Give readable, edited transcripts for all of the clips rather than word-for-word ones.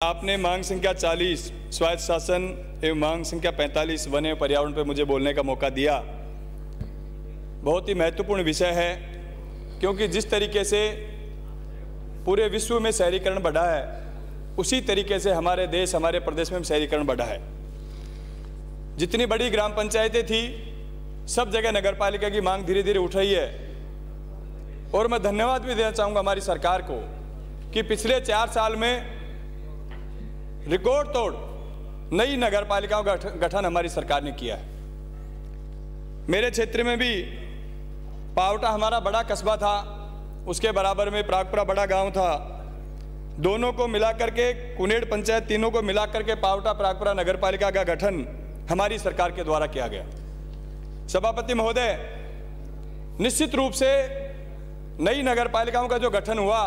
आपने मांग संख्या 40 स्वायत्त शासन एवं मांग संख्या 45 वन एवं पर्यावरण पर मुझे बोलने का मौका दिया। बहुत ही महत्वपूर्ण विषय है, क्योंकि जिस तरीके से पूरे विश्व में शहरीकरण बढ़ा है, उसी तरीके से हमारे देश, हमारे प्रदेश में शहरीकरण बढ़ा है। जितनी बड़ी ग्राम पंचायतें थी, सब जगह नगर पालिका की मांग धीरे धीरे उठ रही है। और मैं धन्यवाद भी देना चाहूँगा हमारी सरकार को कि पिछले 4 साल में रिकॉर्ड तोड़ नई नगर पालिकाओं का गठन हमारी सरकार ने किया है। मेरे क्षेत्र में भी पावटा हमारा बड़ा कस्बा था, उसके बराबर में प्रागपुरा बड़ा गांव था। दोनों को मिलाकर के, कुनेड़ पंचायत तीनों को मिलाकर के पावटा प्रागपुरा नगर पालिका का गठन हमारी सरकार के द्वारा किया गया। सभापति महोदय, निश्चित रूप से नई नगर पालिकाओं का जो गठन हुआ,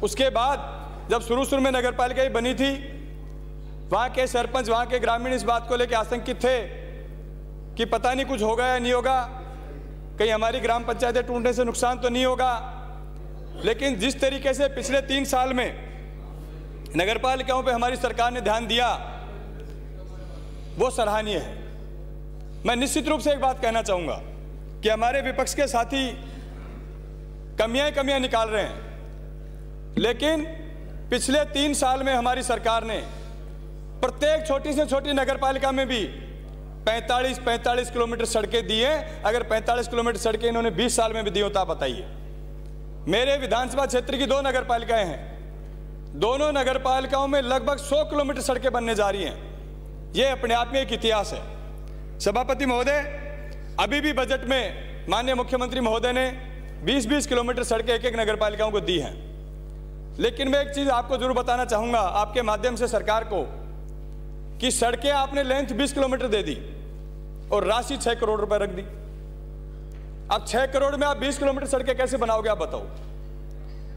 उसके बाद जब शुरू में नगर पालिका ही बनी थी, वहाँ के सरपंच, वहाँ के ग्रामीण इस बात को लेकर आशंकित थे कि पता नहीं कुछ होगा या नहीं होगा, कहीं हमारी ग्राम पंचायतें टूटने से नुकसान तो नहीं होगा। लेकिन जिस तरीके से पिछले 3 साल में नगर पालिकाओं पर हमारी सरकार ने ध्यान दिया, वो सराहनीय है। मैं निश्चित रूप से एक बात कहना चाहूँगा कि हमारे विपक्ष के साथी कमियां निकाल रहे हैं, लेकिन पिछले 3 साल में हमारी सरकार ने प्रत्येक छोटी से छोटी नगर पालिका में भी 45 किलोमीटर सड़कें दी हैं। अगर 45 किलोमीटर सड़कें इन्होंने 20 साल में भी दी हो तो आप बताइए। मेरे विधानसभा क्षेत्र की 2 नगर पालिकाएं हैं, दोनों नगर पालिकाओं में लगभग 100 किलोमीटर सड़कें बनने जा रही हैं। ये अपने आप में एक इतिहास है। सभापति महोदय, अभी भी बजट में माननीय मुख्यमंत्री महोदय ने 20-20 किलोमीटर सड़कें एक नगर पालिकाओं को दी हैं। लेकिन मैं एक चीज आपको जरूर बताना चाहूंगा आपके माध्यम से सरकार को, कि सड़कें आपने लेंथ 20 किलोमीटर दे दी और राशि 6 करोड़ रुपए रख दी। अब 6 करोड़ में आप 20 किलोमीटर सड़कें कैसे बनाओगे, आप बताओ।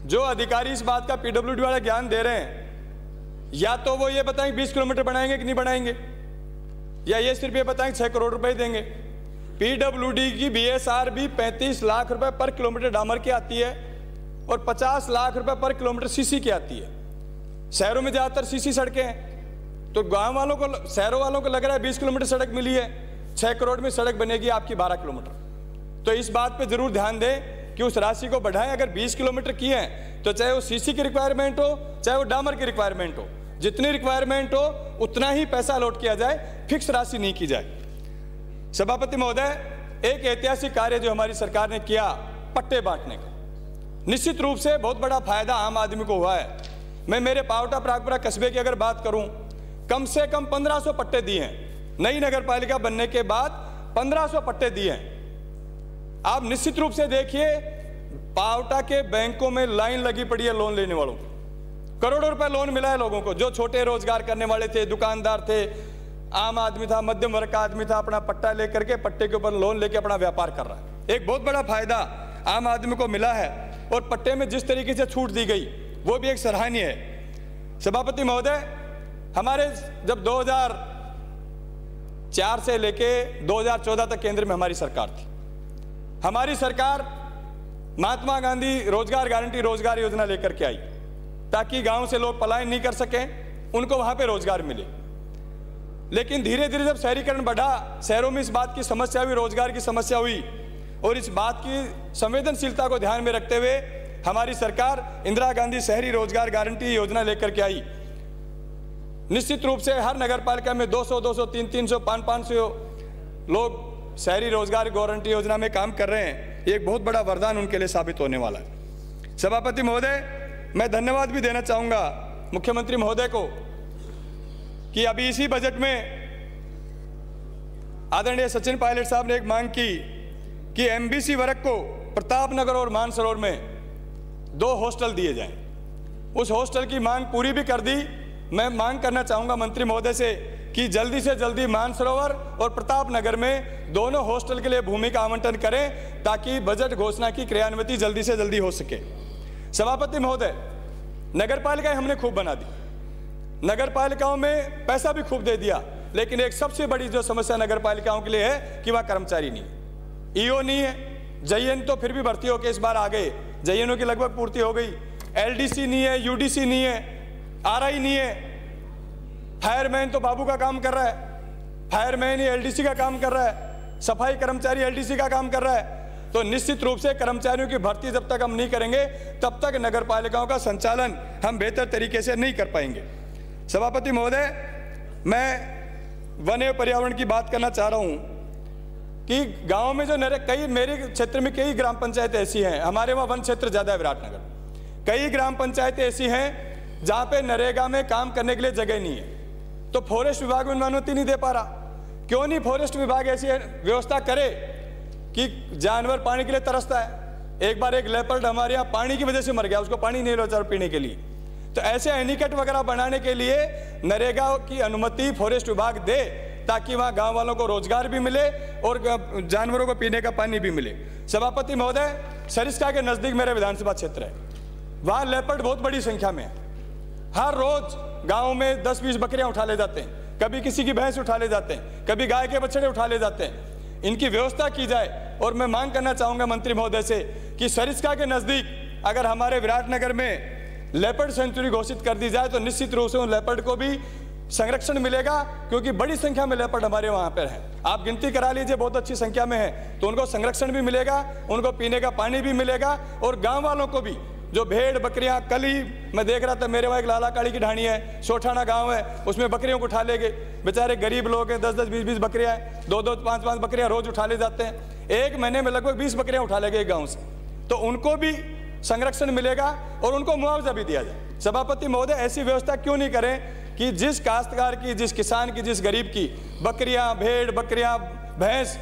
जो अधिकारी इस बात का पीडब्ल्यूडी वाला ज्ञान दे रहे हैं, या तो वो ये बताएं 20 किलोमीटर बनाएंगे कि नहीं बनाएंगे, या ये सिर्फ ये बताएं 6 करोड़ रुपए देंगे। पीडब्ल्यूडी की बीएसआर भी 35 लाख रुपए पर किलोमीटर डामर की आती है और 50 लाख रुपए पर किलोमीटर सीसी की आती है। शहरों में ज्यादातर सीसी सड़कें हैं, तो गांव वालों को, शहरों वालों को लग रहा है 20 किलोमीटर सड़क मिली है, 6 करोड़ में सड़क बनेगी आपकी 12 किलोमीटर। तो इस बात पे जरूर ध्यान दें कि उस राशि को बढ़ाएं। अगर 20 किलोमीटर की है तो चाहे वो सीसी की रिक्वायरमेंट हो, चाहे वो डामर की रिक्वायरमेंट हो, जितनी रिक्वायरमेंट हो उतना ही पैसा अलॉट किया जाए, फिक्स राशि नहीं की जाए। सभापति महोदय, एक ऐतिहासिक कार्य जो हमारी सरकार ने किया, पट्टे बांटने का, निश्चित रूप से बहुत बड़ा फायदा आम आदमी को हुआ है। मैं मेरे पावटा प्रागपुरा कस्बे की अगर बात करूं, कम से कम 1500 पट्टे दिए हैं। नई नगर पालिका बनने के बाद 1500 पट्टे दिए हैं। आप निश्चित रूप से देखिए, पावटा के बैंकों में लाइन लगी पड़ी है लोन लेने वालों को। करोड़ों रुपए लोन मिला है लोगों को, जो छोटे रोजगार करने वाले थे, दुकानदार थे, आम आदमी था, मध्यम वर्ग का आदमी था, अपना पट्टा लेकर के, पट्टे के ऊपर लोन लेके अपना व्यापार कर रहा है। एक बहुत बड़ा फायदा आम आदमी को मिला है। और पट्टे में जिस तरीके से छूट दी गई, वो भी एक सराहनीय है। सभापति महोदय, हमारे जब 2004 से लेके 2014 तक केंद्र में हमारी सरकार थी, हमारी सरकार महात्मा गांधी रोजगार गारंटी रोजगार योजना लेकर के आई, ताकि गांव से लोग पलायन नहीं कर सकें, उनको वहां पे रोजगार मिले। लेकिन धीरे धीरे जब शहरीकरण बढ़ा, शहरों में इस बात की समस्या हुई, रोजगार की समस्या हुई, और इस बात की संवेदनशीलता को ध्यान में रखते हुए हमारी सरकार इंदिरा गांधी शहरी रोजगार गारंटी योजना लेकर के आई। निश्चित रूप से हर नगर पालिका में 200, 300, 500 लोग शहरी रोजगार गारंटी योजना में काम कर रहे हैं। एक बहुत बड़ा वरदान उनके लिए साबित होने वाला है। सभापति महोदय, मैं धन्यवाद भी देना चाहूंगा मुख्यमंत्री महोदय को कि अभी इसी बजट में आदरणीय सचिन पायलट साहब ने एक मांग की कि एमबीसी वर्ग को प्रतापनगर और मानसरोवर में 2 हॉस्टल दिए जाएं। उस हॉस्टल की मांग पूरी भी कर दी। मैं मांग करना चाहूंगा मंत्री महोदय से कि जल्दी से जल्दी मानसरोवर और प्रतापनगर में दोनों हॉस्टल के लिए भूमि का आवंटन करें, ताकि बजट घोषणा की क्रियान्विति जल्दी से जल्दी हो सके। सभापति महोदय, नगर पालिकाएं हमने खूब बना दी, नगर पालिकाओं में पैसा भी खूब दे दिया, लेकिन एक सबसे बड़ी जो समस्या नगर पालिकाओं के लिए है कि वहां कर्मचारी नहीं है, ईओ नहीं है। जयन तो फिर भी भर्ती होकर इस बार आ गए, जयनों की लगभग पूर्ति हो गई। एलडीसी नहीं है, यूडीसी नहीं है। आ रहा ही नहीं है। फायरमैन तो बाबू का काम कर रहा है, फायरमैन ही एलडीसी का काम कर रहा है, सफाई कर्मचारी एलडीसी का काम कर रहा है। तो निश्चित रूप से कर्मचारियों की भर्ती जब तक हम नहीं करेंगे तब तक नगर पालिकाओं का संचालन हम बेहतर तरीके से नहीं कर पाएंगे। सभापति महोदय, मैं वन एवं पर्यावरण की बात करना चाह रहा हूं कि गांव में जो मेरे क्षेत्र में कई ग्राम पंचायतें ऐसी हैं, हमारे वहाँ वन क्षेत्र ज़्यादा है विराटनगर, कई ग्राम पंचायतें ऐसी हैं जहाँ पे नरेगा में काम करने के लिए जगह नहीं है, तो फॉरेस्ट विभाग उन्हें अनुमति नहीं दे पा रहा। क्यों नहीं फॉरेस्ट विभाग ऐसी व्यवस्था करे कि जानवर पानी के लिए तरसता है। एक बार एक लेपर्ड हमारे यहाँ पानी की वजह से मर गया, उसको पानी नहीं मिला पीने के लिए। तो ऐसे एनीकट वगैरह बनाने के लिए नरेगा की अनुमति फॉरेस्ट विभाग दे, ताकि वहाँ गांव वालों को रोजगार भी मिले और जानवरों को पीने का पानी भी मिले। सभापति महोदय, सरिस्का के नज़दीक मेरा विधानसभा क्षेत्र है, वहाँ लेपर्ड बहुत बड़ी संख्या में है। हर रोज गाँव में 10-20 बकरियाँ उठा ले जाते हैं, कभी किसी की भैंस उठा ले जाते हैं, कभी गाय के बछड़े उठा ले जाते हैं। इनकी व्यवस्था की जाए। और मैं मांग करना चाहूँगा मंत्री महोदय से कि सरिस्का के नज़दीक अगर हमारे विराटनगर में लेपर्ड सेंचुरी घोषित कर दी जाए तो निश्चित रूप से उन लेपर्ड को भी संरक्षण मिलेगा, क्योंकि बड़ी संख्या में लेपर्ड हमारे वहाँ पर हैं। आप गिनती करा लीजिए, बहुत अच्छी संख्या में है, तो उनको संरक्षण भी मिलेगा, उनको पीने का पानी भी मिलेगा, और गाँव वालों को भी जो भेड़ बकरियां, कल ही मैं देख रहा था मेरे वहाँ एक लाला काली की ढाणी है, सोठाना गांव है, उसमें बकरियों को उठा ले गए। बेचारे गरीब लोग हैं, 10-10, 20-20 बकरियां हैं, 2-2, 5-5 बकरियां रोज उठा ले जाते हैं। एक महीने में लगभग 20 बकरियां उठा ले गए गाँव से, तो उनको भी संरक्षण मिलेगा और उनको मुआवजा भी दिया जाए। सभापति महोदय, ऐसी व्यवस्था क्यों नहीं करें कि जिस काश्तकार की, जिस किसान की, जिस गरीब की बकरियां, भेड़ बकरियां, भैंस,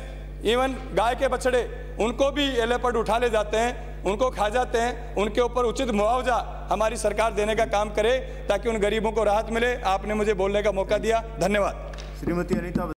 इवन गाय के बछड़े, उनको भी लेपर्ड उठा ले जाते हैं, उनको खा जाते हैं, उनके ऊपर उचित मुआवजा हमारी सरकार देने का काम करे, ताकि उन गरीबों को राहत मिले। आपने मुझे बोलने का मौका दिया, धन्यवाद। श्रीमती अनीता